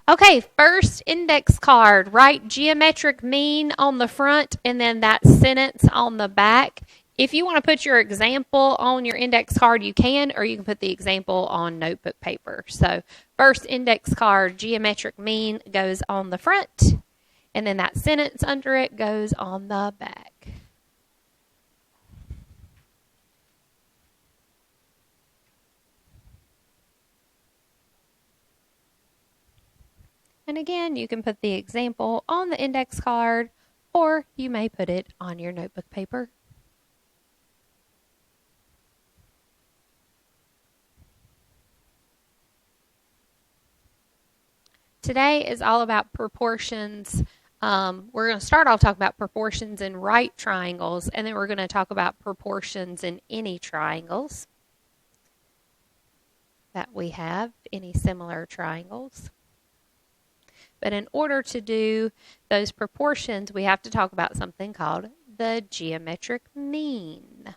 Okay, first index card, write geometric mean on the front and then that sentence on the back. If you want to put your example on your index card, you can, or you can put the example on notebook paper. So first index card, geometric mean goes on the front, and then that sentence under it goes on the back. And again, you can put the example on the index card, or you may put it on your notebook paper. Today is all about proportions. We're going to start off talking about proportions in right triangles, and then we're going to talk about proportions in any triangles that we have, any similar triangles. But in order to do those proportions, we have to talk about something called the geometric mean.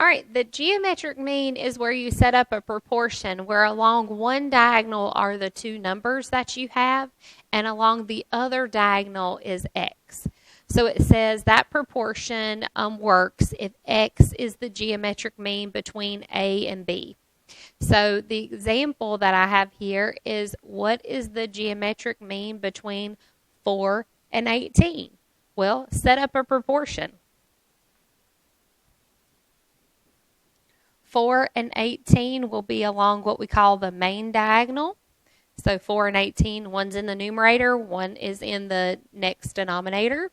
All right, the geometric mean is where you set up a proportion where along one diagonal are the two numbers that you have, and along the other diagonal is x. So it says that proportion works if x is the geometric mean between A and B. So the example that I have here is, what is the geometric mean between 4 and 18? Well, set up a proportion. 4 and 18 will be along what we call the main diagonal. So 4 and 18, one's in the numerator, one is in the next denominator.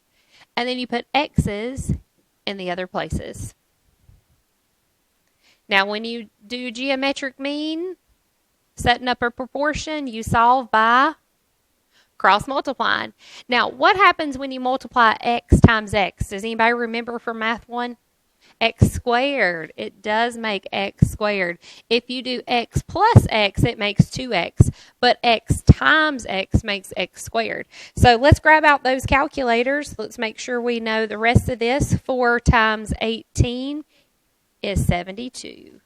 And then you put x's in the other places. Now when you do geometric mean, setting up a proportion, you solve by cross multiplying. Now what happens when you multiply x times x? Does anybody remember from Math 1? X squared. It does make x squared. If you do x plus x, it makes 2x. But x times x makes x squared. So let's grab out those calculators. Let's make sure we know the rest of this. 4 times 18 is 72.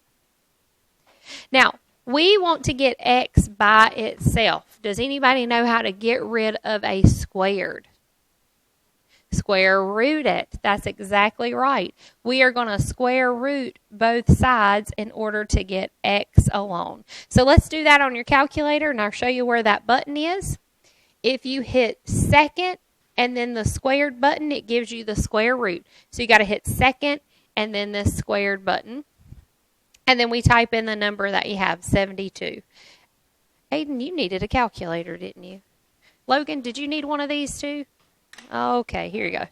Now, we want to get x by itself. Does anybody know how to get rid of a squared? Square root it. That's exactly right. We are going to square root both sides in order to get x alone. So let's do that on your calculator, and I'll show you where that button is. If you hit second and then the squared button, it gives you the square root. So you got to hit second and then this squared button. And then we type in the number that you have, 72. Aiden, you needed a calculator, didn't you? Logan, did you need one of these too? Okay, here you go.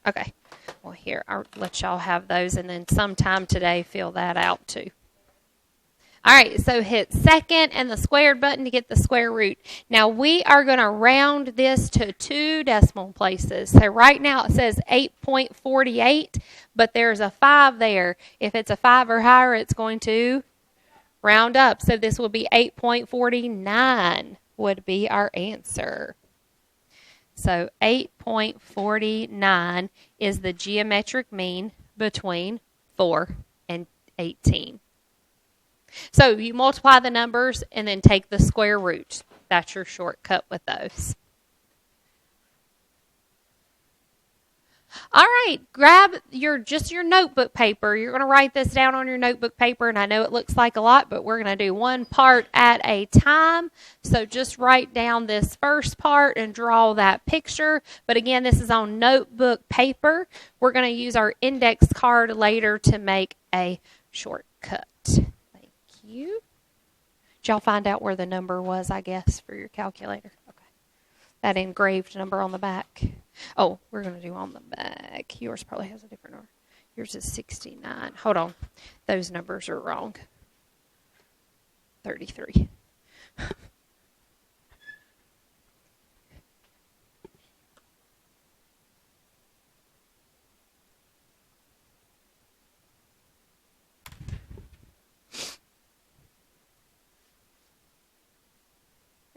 Okay, well here, I'll let y'all have those, and then sometime today fill that out too. All right, so hit second and the squared button to get the square root. Now we are going to round this to 2 decimal places. So right now it says 8.48, but there's a 5 there. If it's a 5 or higher, it's going to round up. So this will be 8.49 would be our answer. So 8.49 is the geometric mean between 4 and 18. So you multiply the numbers and then take the square root. That's your shortcut with those. All right, grab your notebook paper. You're going to write this down on your notebook paper, and I know it looks like a lot, but we're going to do one part at a time. So just write down this first part and draw that picture. But again, this is on notebook paper. We're going to use our index card later to make a shortcut. Thank you. Did y'all find out where the number was, I guess, for your calculator? Okay. That engraved number on the back. Oh, we're going to do on the back. Yours probably has a different number. Yours is 69. Hold on. Those numbers are wrong. 33.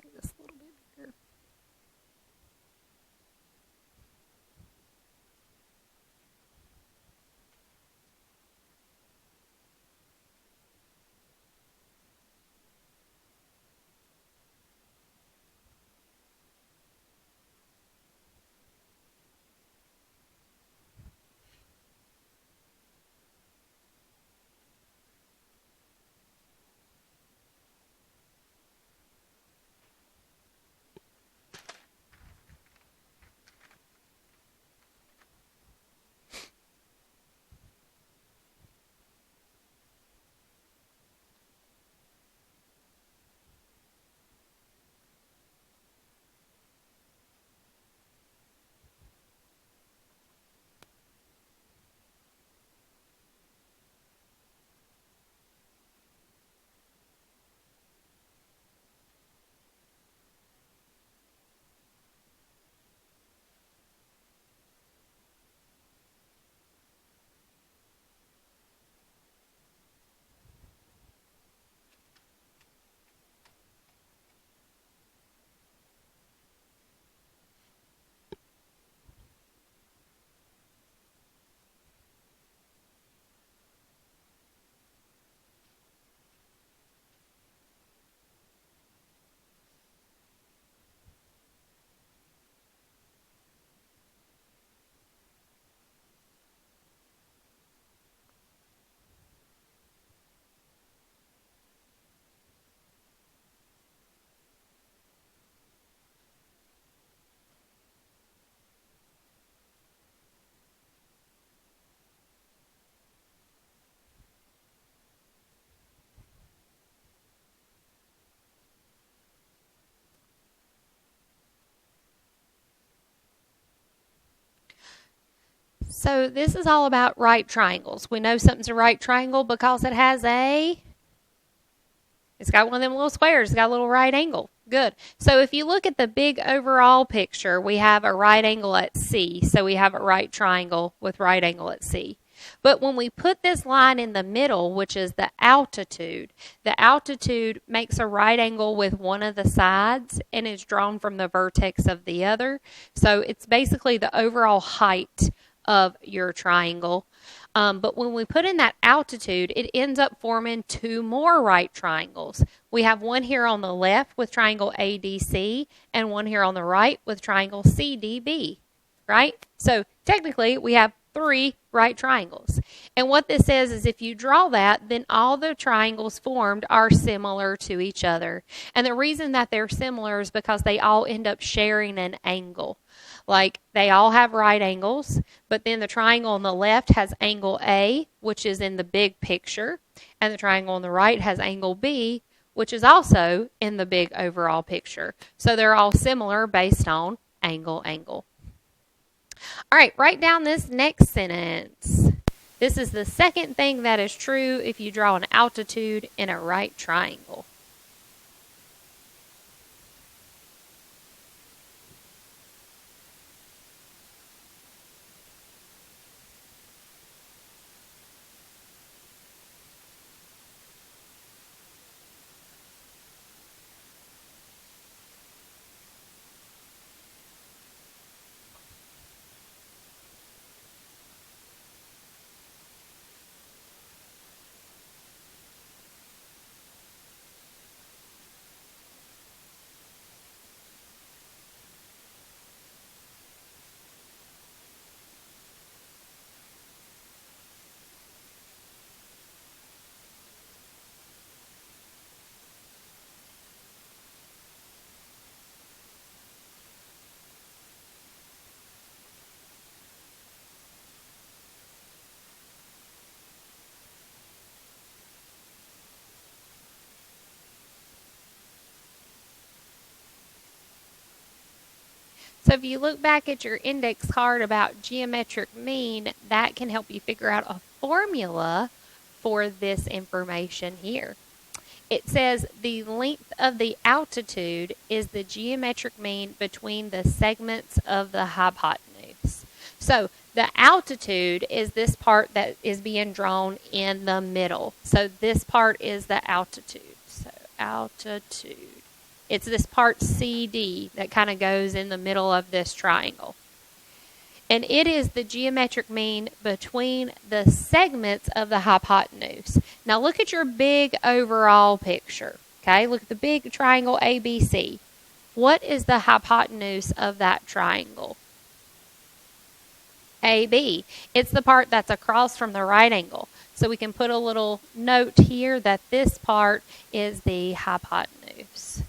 Make this a little bit bigger. So this is all about right triangles. We know something's a right triangle because it has it's got one of them little squares. It's got a little right angle. Good. So if you look at the big overall picture, we have a right angle at C. So we have a right triangle with right angle at C. But when we put this line in the middle, which is the altitude makes a right angle with one of the sides and is drawn from the vertex of the other. So it's basically the overall height of your triangle. But when we put in that altitude, it ends up forming two more right triangles. We have one here on the left with triangle ADC and one here on the right with triangle CDB, right? So technically we have three right triangles. And what this says is if you draw that, then all the triangles formed are similar to each other. And the reason that they're similar is because they all end up sharing an angle. Like they all have right angles, but then the triangle on the left has angle A, which is in the big picture, and the triangle on the right has angle B, which is also in the big overall picture. So they're all similar based on angle. All right, write down this next sentence. This is the second thing that is true if you draw an altitude in a right triangle. So if you look back at your index card about geometric mean, that can help you figure out a formula for this information here. It says the length of the altitude is the geometric mean between the segments of the hypotenuse. So the altitude is this part that is being drawn in the middle. So this part is the altitude. So altitude. It's this part CD that kind of goes in the middle of this triangle. And it is the geometric mean between the segments of the hypotenuse. Now look at your big overall picture. Okay, look at the big triangle ABC. What is the hypotenuse of that triangle? AB. It's the part that's across from the right angle. So we can put a little note here that this part is the hypotenuse.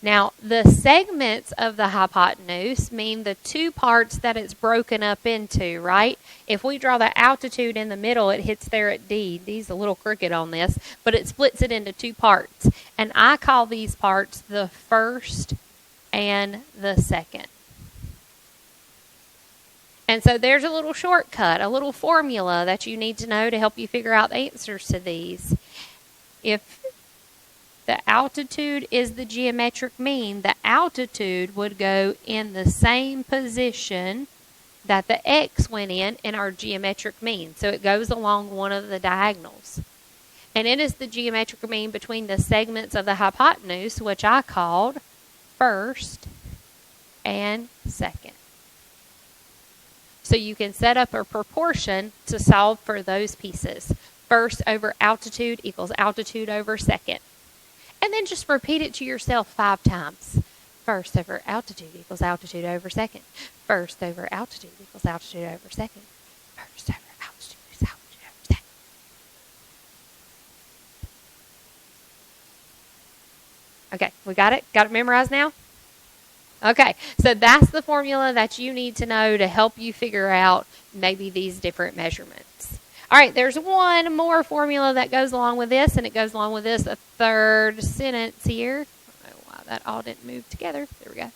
Now, the segments of the hypotenuse mean the two parts that it's broken up into, right? If we draw the altitude in the middle, it hits there at D. D's a little crooked on this, but it splits it into two parts. And I call these parts the first and the second. And so there's a little shortcut, a little formula that you need to know to help you figure out the answers to these. If the altitude is the geometric mean, the altitude would go in the same position that the x went in our geometric mean. So it goes along one of the diagonals. And it is the geometric mean between the segments of the hypotenuse, which I called first and second. So you can set up a proportion to solve for those pieces. First over altitude equals altitude over second. And then just repeat it to yourself 5 times. First over altitude equals altitude over second. First over altitude equals altitude over second. First over altitude equals altitude over second. Okay, we got it? Got it memorized now? Okay, so that's the formula that you need to know to help you figure out maybe these different measurements. All right, there's one more formula that goes along with this, and it goes along with this, a third sentence here. I don't know why that all didn't move together. There we go.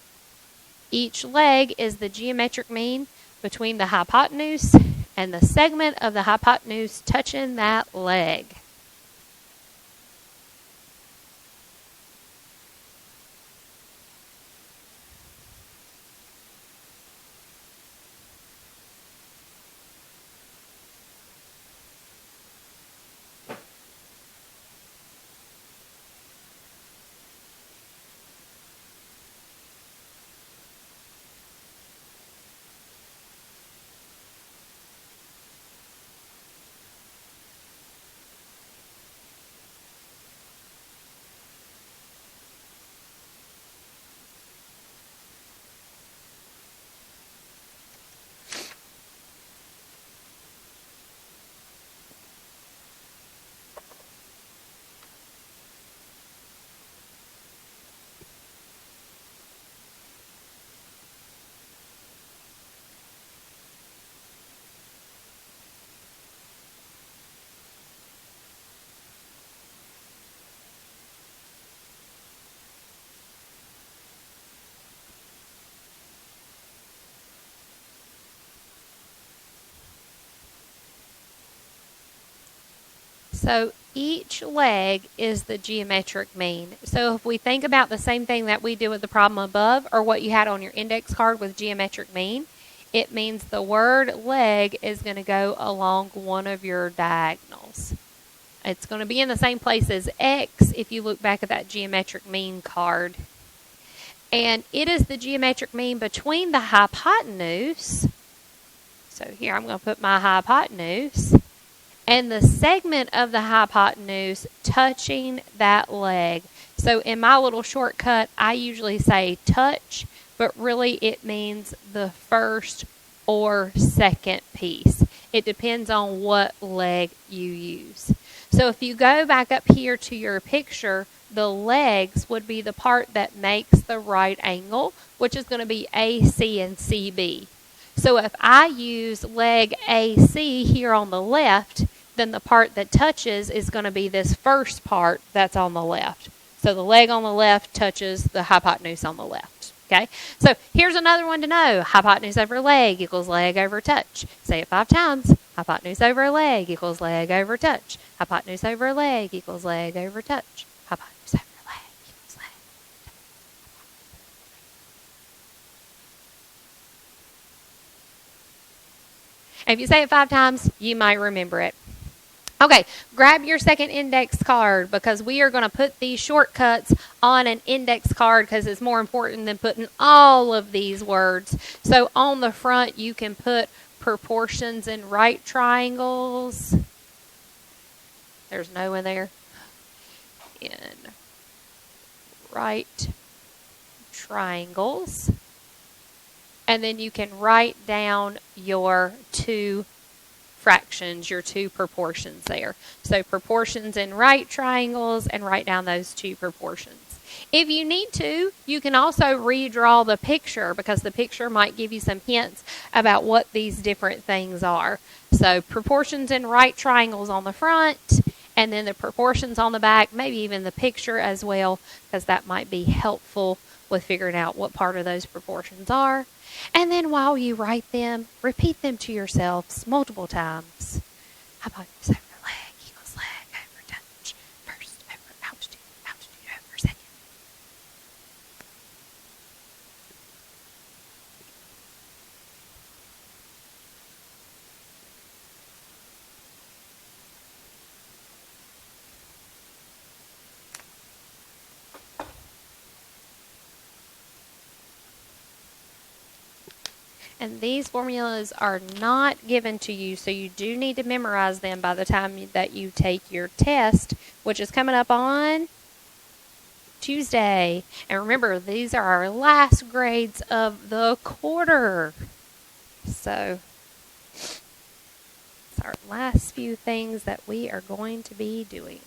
Each leg is the geometric mean between the hypotenuse and the segment of the hypotenuse touching that leg. So each leg is the geometric mean. So if we think about the same thing that we did with the problem above, or what you had on your index card with geometric mean, it means the word leg is going to go along one of your diagonals. It's going to be in the same place as X if you look back at that geometric mean card. And it is the geometric mean between the hypotenuse. So here I'm going to put my hypotenuse. And the segment of the hypotenuse touching that leg. So in my little shortcut, I usually say touch, but really it means the first or second piece. It depends on what leg you use. So if you go back up here to your picture, the legs would be the part that makes the right angle, which is going to be AC and CB. So if I use leg AC here on the left, then the part that touches is going to be this first part that's on the left. So the leg on the left touches the hypotenuse on the left. Okay, so here's another one to know. Hypotenuse over leg equals leg over touch. Say it 5 times. Hypotenuse over leg equals leg over touch. Hypotenuse over leg equals leg over touch. Hypotenuse over leg equals leg. And if you say it 5 times, you might remember it. Okay, grab your second index card because we are going to put these shortcuts on an index card because it's more important than putting all of these words. So on the front, you can put proportions in right triangles. There's no in there. In right triangles. And then you can write down your 2 fractions, your 2 proportions there. So proportions in right triangles and write down those 2 proportions. If you need to, you can also redraw the picture because the picture might give you some hints about what these different things are. So proportions in right triangles on the front and then the proportions on the back, maybe even the picture as well because that might be helpful with figuring out what part of those proportions are. And then while you write them, repeat them to yourselves multiple times. Hypotenuse over leg equals leg over touch. First over altitude, altitude over second. And these formulas are not given to you, so you do need to memorize them by the time that you take your test, which is coming up on Tuesday. And remember, these are our last grades of the quarter. So, it's our last few things that we are going to be doing.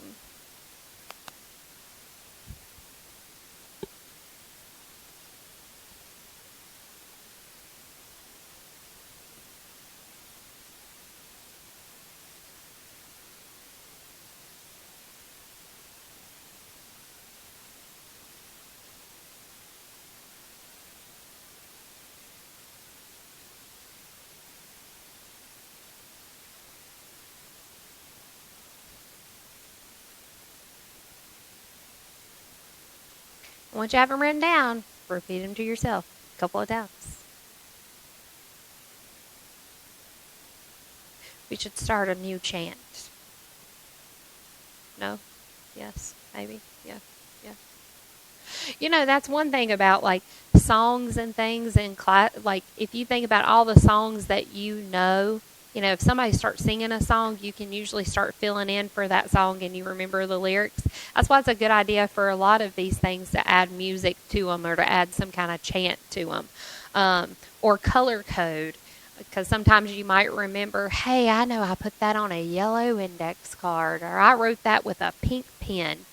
Once you have them written down, repeat them to yourself a couple of times. We should start a new chant. No? Yes? Maybe? Yeah. Yeah. You know, that's one thing about like songs and things in class. Like if you think about all the songs that you know, if somebody starts singing a song, you can usually start filling in for that song and you remember the lyrics. That's why it's a good idea for a lot of these things to add music to them or to add some kind of chant to them. Or color code. Because sometimes you might remember, hey, I know I put that on a yellow index card, or I wrote that with a pink pen,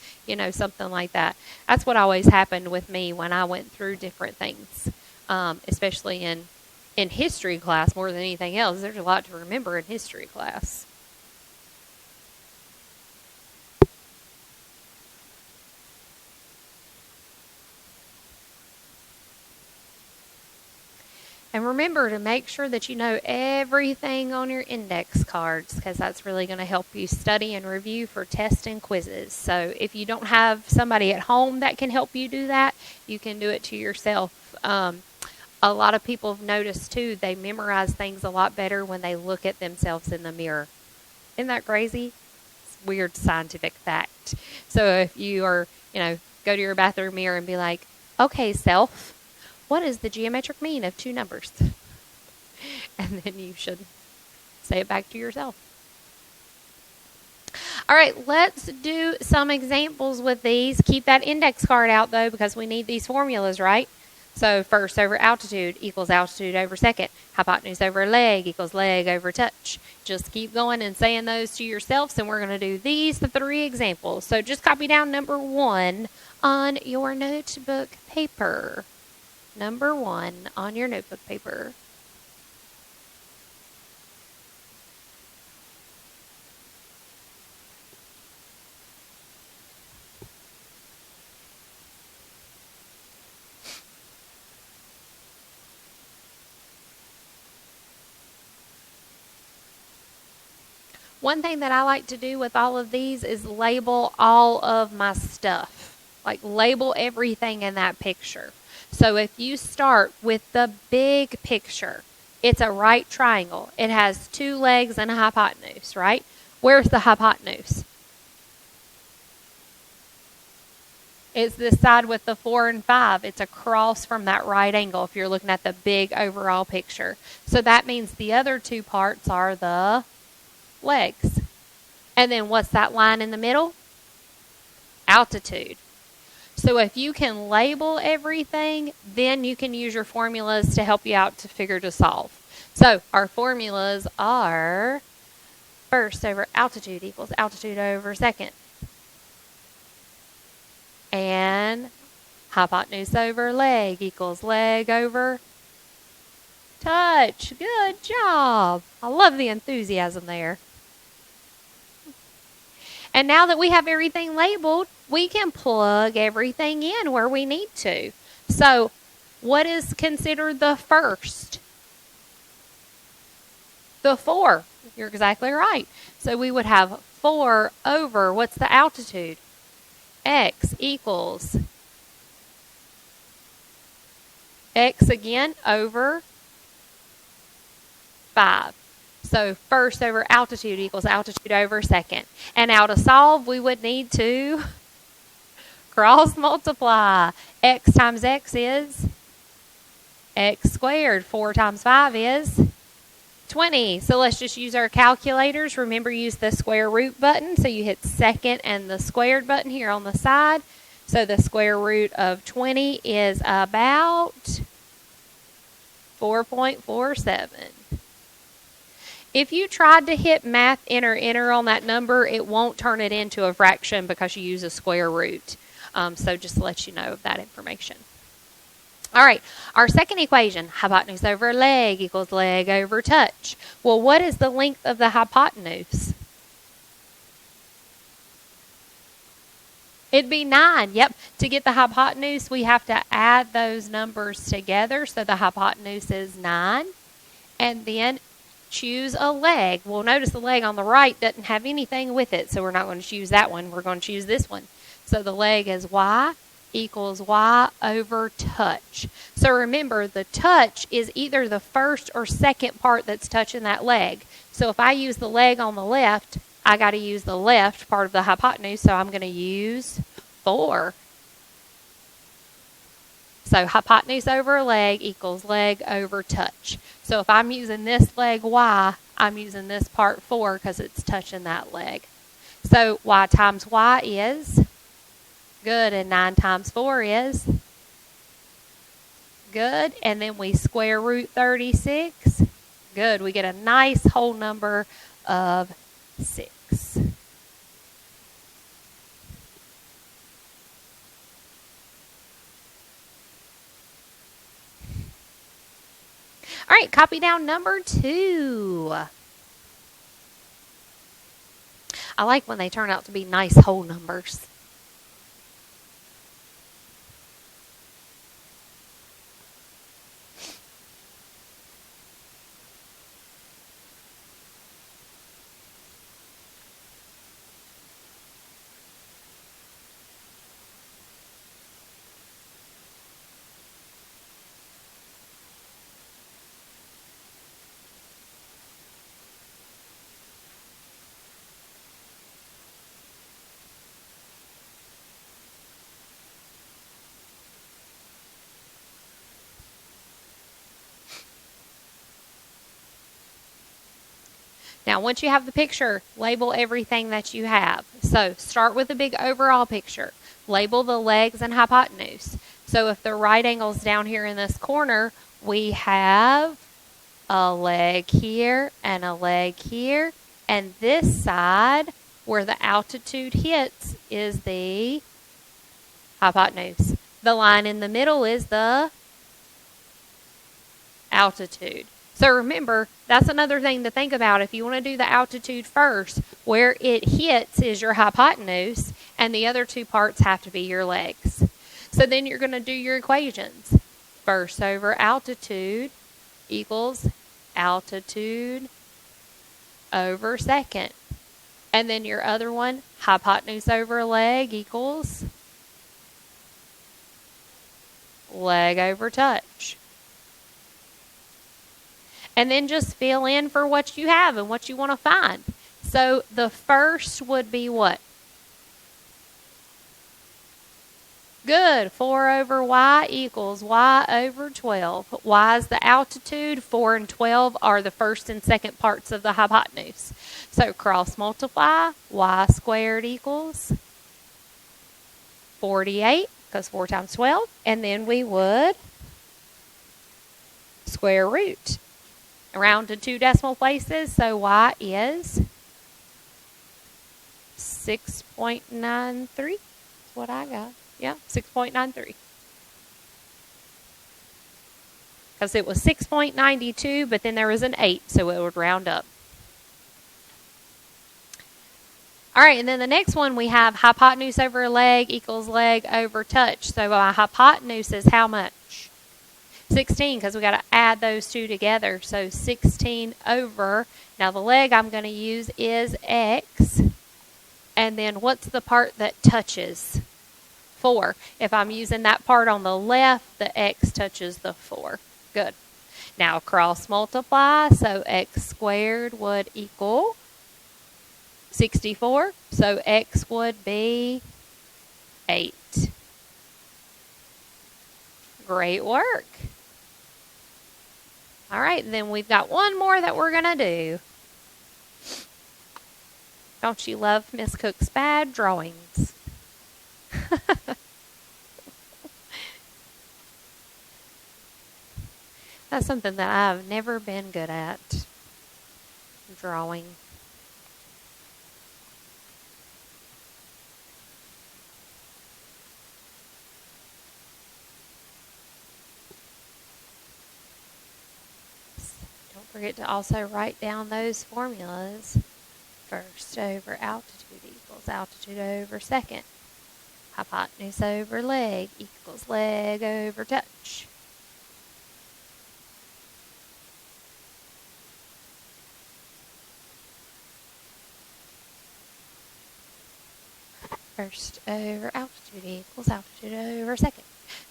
something like that. That's what always happened with me when I went through different things, especially in history class more than anything else. There's a lot to remember in history class. And remember to make sure that you know everything on your index cards because that's really going to help you study and review for tests and quizzes. So if you don't have somebody at home that can help you do that, you can do it to yourself. A lot of people have noticed too, they memorize things a lot better when they look at themselves in the mirror. Isn't that crazy? It's a weird scientific fact. So if you are, go to your bathroom mirror and be like, okay, self, what is the geometric mean of 2 numbers? And then you should say it back to yourself. All right, let's do some examples with these. Keep that index card out, though, because we need these formulas, right? So first over altitude equals altitude over second. Hypotenuse over leg equals leg over touch. Just keep going and saying those to yourselves, and we're going to do these 3 examples. So just copy down number 1 on your notebook paper. Number 1 on your notebook paper. One thing that I like to do with all of these is label all of my stuff. Like label everything in that picture. So if you start with the big picture, it's a right triangle. It has 2 legs and a hypotenuse, right? Where's the hypotenuse? It's this side with the 4 and 5. It's across from that right angle if you're looking at the big overall picture. So that means the other 2 parts are the legs. And then what's that line in the middle? Altitude. So if you can label everything, then you can use your formulas to help you out to solve. So our formulas are first over altitude equals altitude over second. And hypotenuse over leg equals leg over touch. Good job. I love the enthusiasm there. And now that we have everything labeled, we can plug everything in where we need to. So, what is considered the first? The 4. You're exactly right. So, we would have 4 over, what's the altitude? X equals X again over 5. So first over altitude equals altitude over second. And now to solve, we would need to cross multiply. X times X is X squared. 4 times 5 is 20. So let's just use our calculators. Remember, use the square root button. So you hit second and the squared button here on the side. So the square root of 20 is about 4.47. If you tried to hit math enter on that number, it won't turn it into a fraction because you use a square root. So just to let you know of that information. All right, our second equation, hypotenuse over leg equals leg over touch. Well, what is the length of the hypotenuse? It'd be 9. Yep, to get the hypotenuse, we have to add those numbers together. So the hypotenuse is 9. And then choose a leg. Well, notice the leg on the right doesn't have anything with it, so we're not going to choose that one. We're going to choose this one. So the leg is y equals y over touch. So remember, the touch is either the first or second part that's touching that leg. So if I use the leg on the left, I got to use the left part of the hypotenuse, so I'm going to use 4. So hypotenuse over leg equals leg over touch. So if I'm using this leg y, I'm using this part 4 because it's touching that leg. So y times y is good, and 9 times 4 is good. And then we square root 36. Good. We get a nice whole number of 6. All right, copy down number 2. I like when they turn out to be nice whole numbers. Now, once you have the picture, label everything that you have. So, start with the big overall picture. Label the legs and hypotenuse. So, if the right angle's down here in this corner, we have a leg here and a leg here. And this side, where the altitude hits, is the hypotenuse. The line in the middle is the altitude. So remember, that's another thing to think about. If you want to do the altitude first, where it hits is your hypotenuse, and the other 2 parts have to be your legs. So then you're going to do your equations. First over altitude equals altitude over second. And then your other one, hypotenuse over leg equals leg over touch. And then just fill in for what you have and what you want to find. So the first would be what? Good. 4 over y equals y over 12. Y is the altitude. 4 and 12 are the first and second parts of the hypotenuse. So cross multiply. Y squared equals 48, because 4 times 12. And then we would square root. Round to 2 decimal places. So y is 6.93. That's what I got. Yeah, 6.93. Because it was 6.92, but then there was an 8, so it would round up. All right, and then the next one we have hypotenuse over leg equals leg over touch. So my hypotenuse is how much? 16, because we got to add those two together. So 16 over, now the leg I'm going to use is x. And then what's the part that touches? 4. If I'm using that part on the left, the x touches the 4. Good. Now cross multiply, so x squared would equal 64. So x would be 8. Great work. All right, then we've got one more that we're going to do. Don't you love Miss Cook's bad drawings? That's something that I've never been good at, drawing. Don't forget to also write down those formulas. First over altitude equals altitude over second. Hypotenuse over leg equals leg over touch. First over altitude equals altitude over second.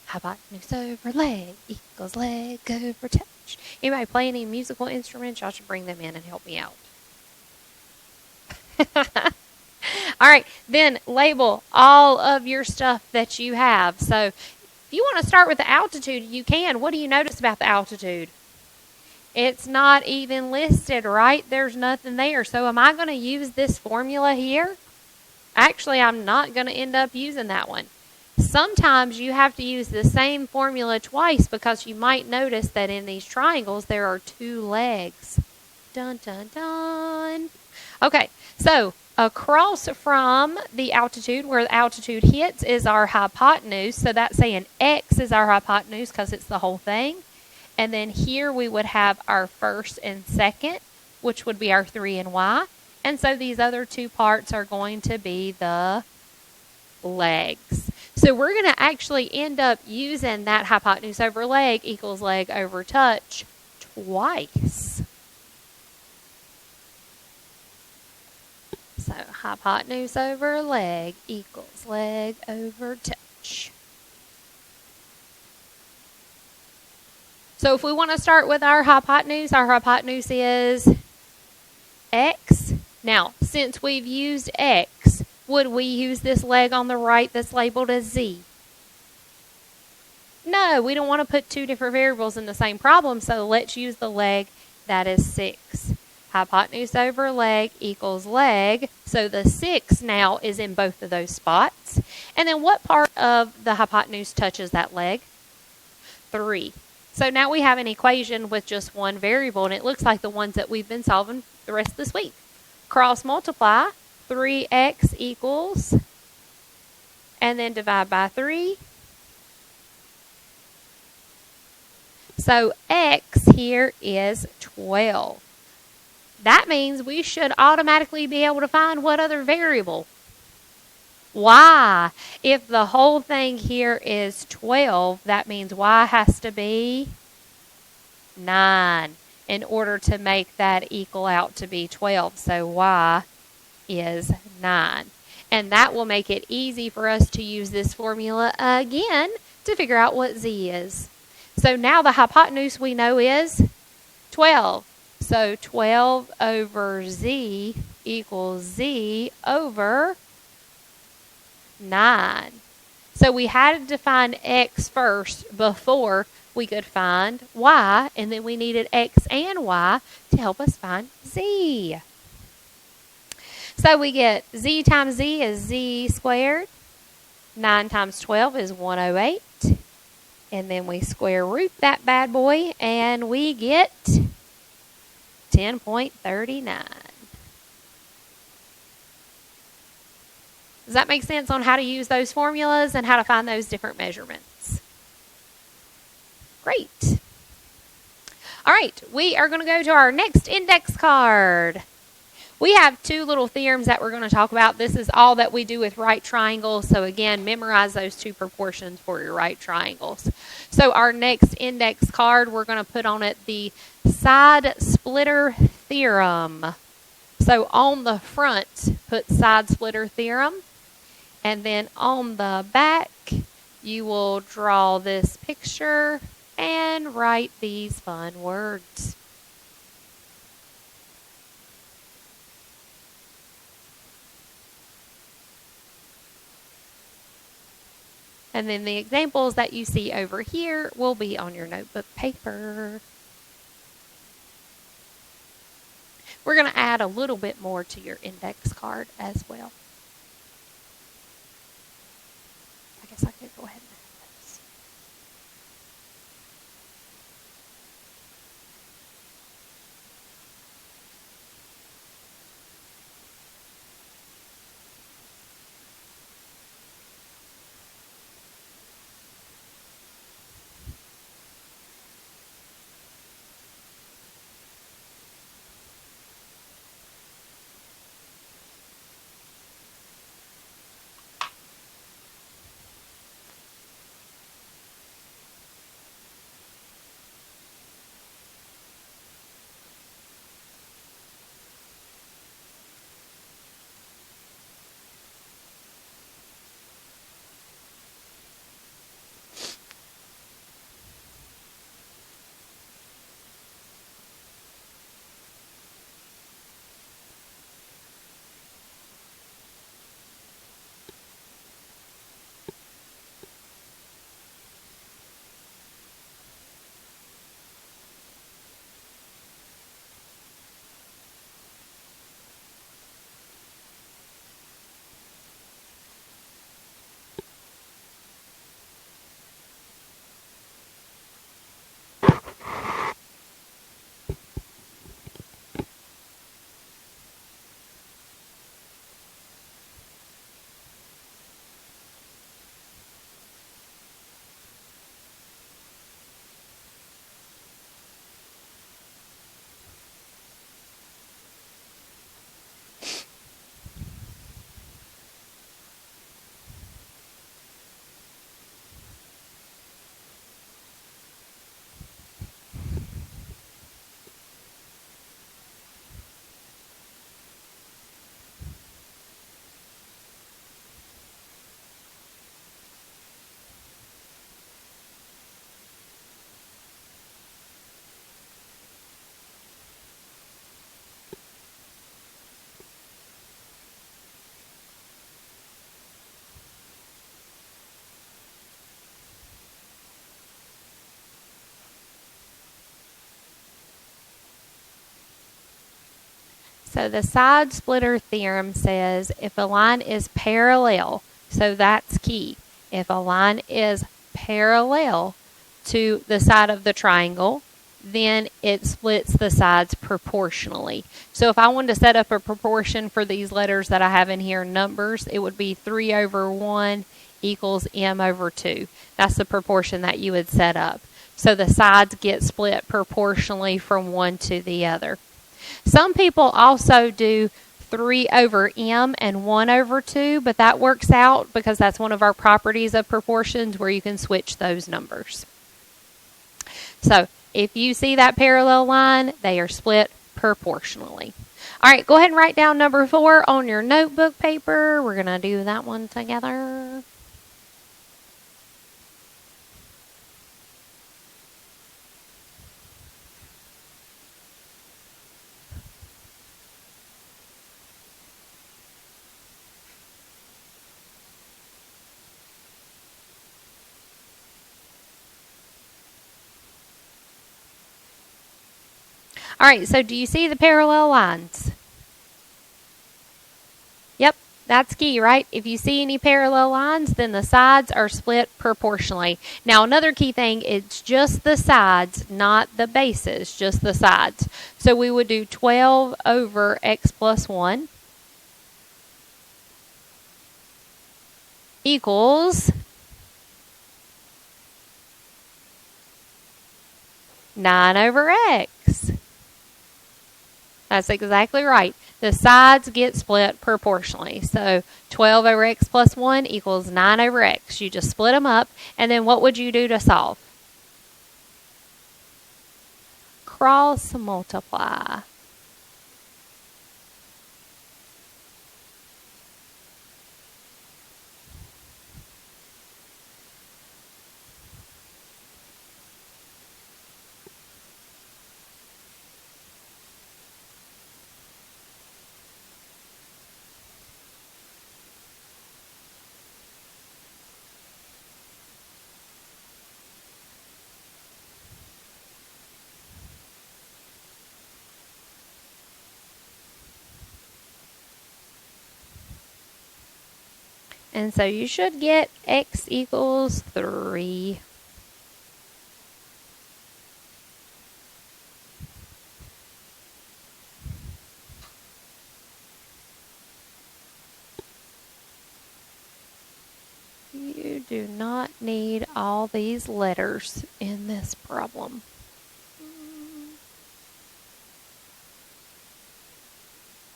Hypotenuse over leg equals leg over touch. Anybody play any musical instruments? Y'all should bring them in and help me out. All right, then label all of your stuff that you have. So if you want to start with the altitude, you can. What do you notice about the altitude? It's not even listed, right? There's nothing there. So am I going to use this formula here? Actually, I'm not going to end up using that one. Sometimes you have to use the same formula twice because you might notice that in these triangles there are 2 legs. Dun, dun, dun. Okay, so across from the altitude, where the altitude hits, is our hypotenuse. So that's saying x is our hypotenuse because it's the whole thing. And then here we would have our first and second, which would be our 3 and y. And so these other 2 parts are going to be the legs. So we're going to actually end up using that hypotenuse over leg equals leg over touch twice. So hypotenuse over leg equals leg over touch. So if we want to start with our hypotenuse is x. Now, since we've used x, would we use this leg on the right that's labeled as z? No, we don't want to put 2 different variables in the same problem, so let's use the leg that is 6. Hypotenuse over leg equals leg, so the 6 now is in both of those spots. And then what part of the hypotenuse touches that leg? 3. So now we have an equation with just one variable, and it looks like the ones that we've been solving the rest of this week. Cross multiply, 3x equals, and then divide by 3. So x here is 12. That means we should automatically be able to find what other variable? Y. If the whole thing here is 12, that means y has to be 9 in order to make that equal out to be 12. So y is 9. And that will make it easy for us to use this formula again to figure out what z is. So now the hypotenuse we know is 12. So 12 over z equals z over 9. So we had to find x first before we could find y, and then we needed x and y to help us find z. So we get z times z is z squared. 9 times 12 is 108. And then we square root that bad boy, and we get 10.39. Does that make sense on how to use those formulas and how to find those different measurements? Great. All right, we are going to go to our next index card. We have two little theorems that we're going to talk about. This is all that we do with right triangles. So again, memorize those two proportions for your right triangles. So our next index card, we're going to put on it the side splitter theorem. So on the front, put side splitter theorem. And then on the back, you will draw this picture and write these fun words. And then the examples that you see over here will be on your notebook paper. We're going to add a little bit more to your index card as well. I guess I could go ahead and add those. So the side splitter theorem says if a line is parallel, so that's key. If a line is parallel to the side of the triangle, then it splits the sides proportionally. So if I wanted to set up a proportion for these letters that I have in here, numbers, it would be 3 over 1 equals m over 2. That's the proportion that you would set up. So the sides get split proportionally from one to the other. Some people also do 3 over m and 1 over 2, but that works out because that's one of our properties of proportions where you can switch those numbers. So if you see that parallel line, they are split proportionally. All right, go ahead and write down number 4 on your notebook paper. We're going to do that one together. All right, so do you see the parallel lines? Yep, that's key, right? If you see any parallel lines, then the sides are split proportionally. Now, another key thing, it's just the sides, not the bases, just the sides. So we would do 12 over x plus 1 equals 9 over x. That's exactly right. The sides get split proportionally. So 12 over x plus 1 equals 9 over x. You just split them up. And then what would you do to solve? Cross multiply. And so you should get x equals 3. You do not need all these letters in this problem.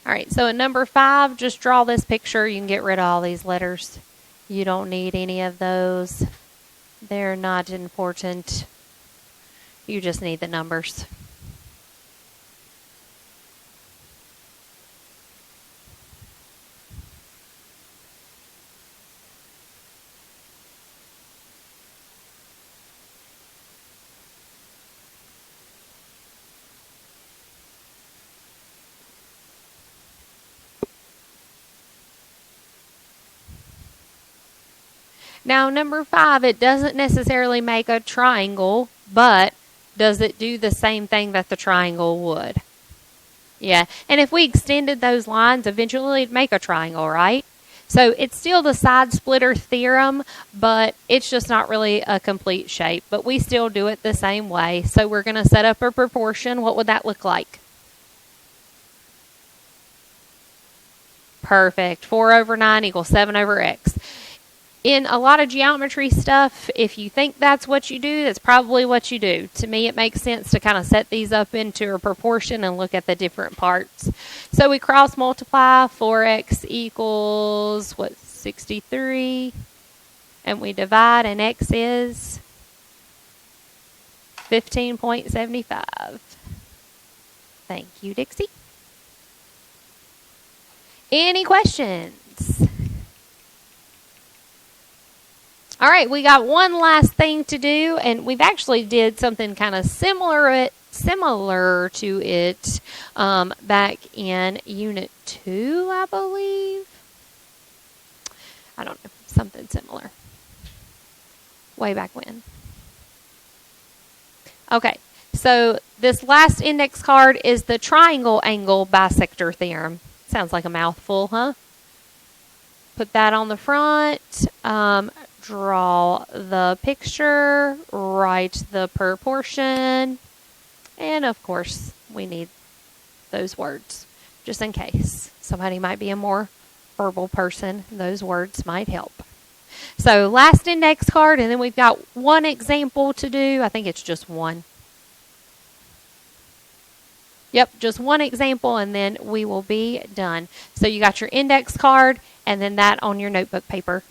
All right, so at number 5, just draw this picture. You can get rid of all these letters. You don't need any of those. They're not important. You just need the numbers. Now, number 5, it doesn't necessarily make a triangle, but does it do the same thing that the triangle would? Yeah, and if we extended those lines, eventually it'd make a triangle, right? So it's still the side splitter theorem, but it's just not really a complete shape. But we still do it the same way. So we're going to set up a proportion. What would that look like? Perfect. 4 over 9 equals 7 over x. In a lot of geometry stuff, if you think that's what you do, that's probably what you do. To me, it makes sense to kind of set these up into a proportion and look at the different parts. So we cross multiply. 4x equals, 63. And we divide, and x is 15.75. Thank you, Dixie. Any questions? All right, we got one last thing to do, and we've actually did something kind of similar to it back in Unit 2, I believe. I don't know, something similar. Way back when. Okay, so this last index card is the triangle angle bisector theorem. Sounds like a mouthful, huh? Put that on the front. Draw the picture, write the proportion, and of course we need those words just in case. Somebody might be a more verbal person. Those words might help. So last index card, and then we've got one example to do. I think it's just one. Yep, just one example, and then we will be done. So you got your index card, and then that on your notebook paper.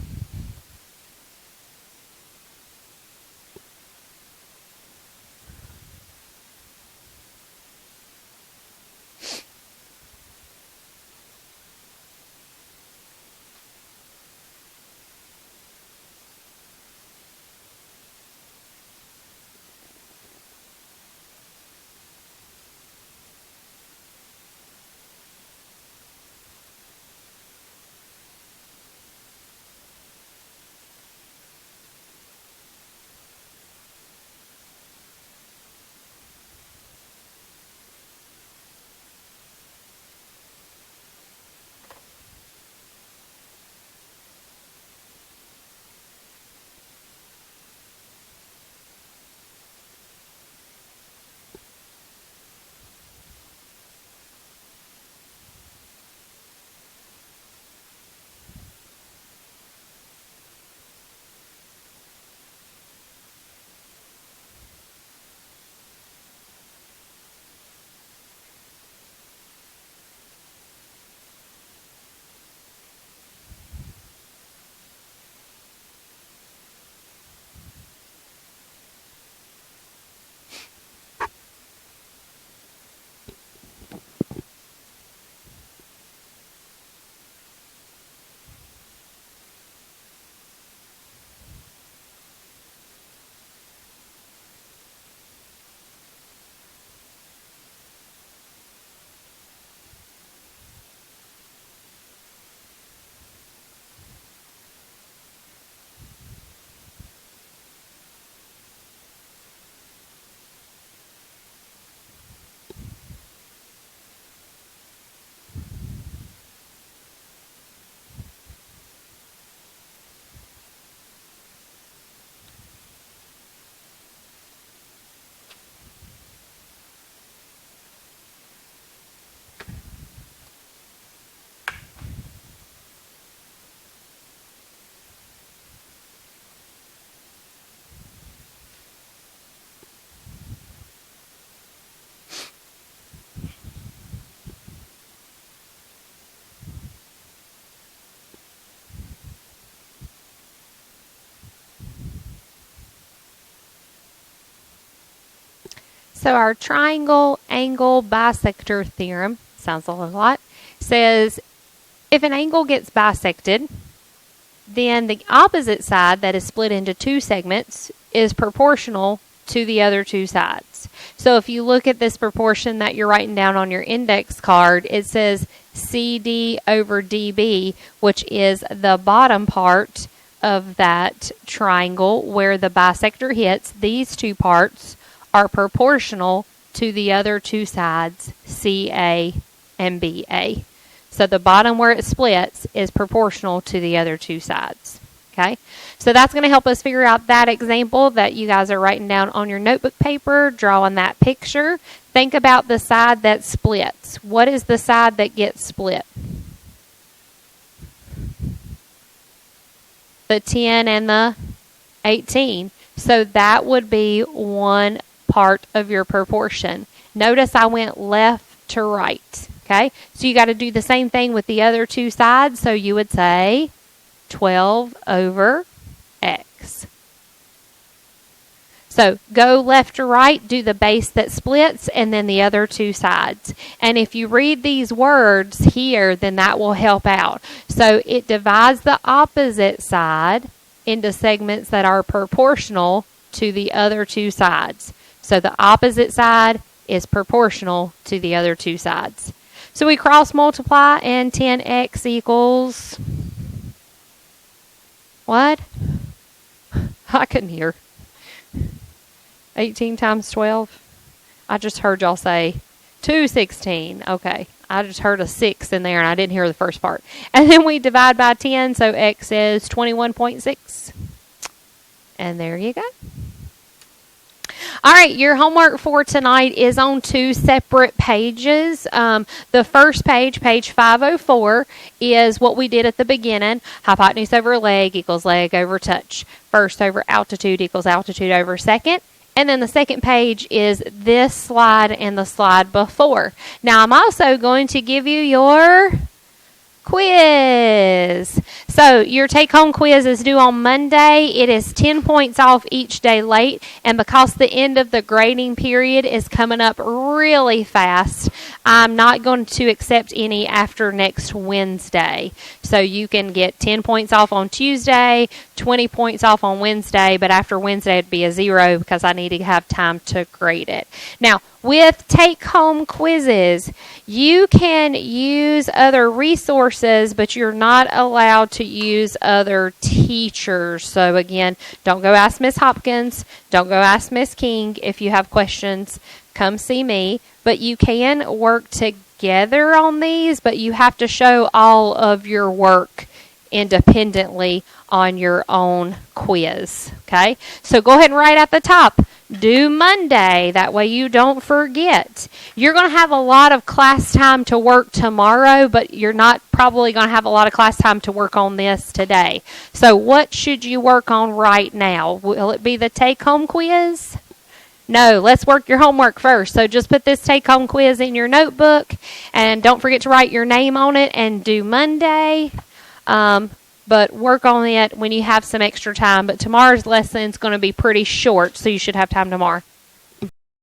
So our triangle angle bisector theorem, sounds a lot, says if an angle gets bisected, then the opposite side that is split into two segments is proportional to the other two sides. So if you look at this proportion that you're writing down on your index card, it says CD over DB, which is the bottom part of that triangle where the bisector hits. These two parts are proportional to the other two sides, CA and BA. So the bottom where it splits is proportional to the other two sides. Okay, so that's going to help us figure out that example that you guys are writing down on your notebook paper, drawing that picture. Think about the side that splits. What is the side that gets split? The 10 and the 18. So that would be one part of your proportion. Notice I went left to right. Okay, so you got to do the same thing with the other two sides. So you would say 12 over x. So go left to right, do the base that splits, and then the other two sides. And if you read these words here, then that will help out. So it divides the opposite side into segments that are proportional to the other two sides. So the opposite side is proportional to the other two sides. So we cross multiply, and 10x equals what? I couldn't hear. 18 times 12. I just heard y'all say 216. Okay. I just heard a 6 in there, and I didn't hear the first part. And then we divide by 10, so x is 21.6. And there you go. All right, your homework for tonight is on two separate pages. The first page, page 504, is what we did at the beginning. Hypotenuse over leg equals leg over touch. First over altitude equals altitude over second. And then the second page is this slide and the slide before. Now, I'm also going to give you your quiz. So your take-home quiz is due on Monday. It is 10 points off each day late, and because the end of the grading period is coming up really fast, I'm not going to accept any after next Wednesday. So you can get 10 points off on Tuesday, 20 points off on Wednesday, but after Wednesday it'd be a 0 because I need to have time to grade it. Now, with take-home quizzes, you can use other resources, but you're not allowed to use other teachers. So again, don't go ask Miss Hopkins. Don't go ask Miss King. If you have questions, come see me. But you can work together on these, but you have to show all of your work independently on your own quiz. Okay? So go ahead and write at the top. Do Monday. That way you don't forget. You're going to have a lot of class time to work tomorrow, but you're not probably going to have a lot of class time to work on this today. So what should you work on right now? Will it be the take-home quiz? No, let's work your homework first. So just put this take-home quiz in your notebook, and don't forget to write your name on it and do Monday. But work on it when you have some extra time. But tomorrow's lesson is going to be pretty short, so you should have time tomorrow.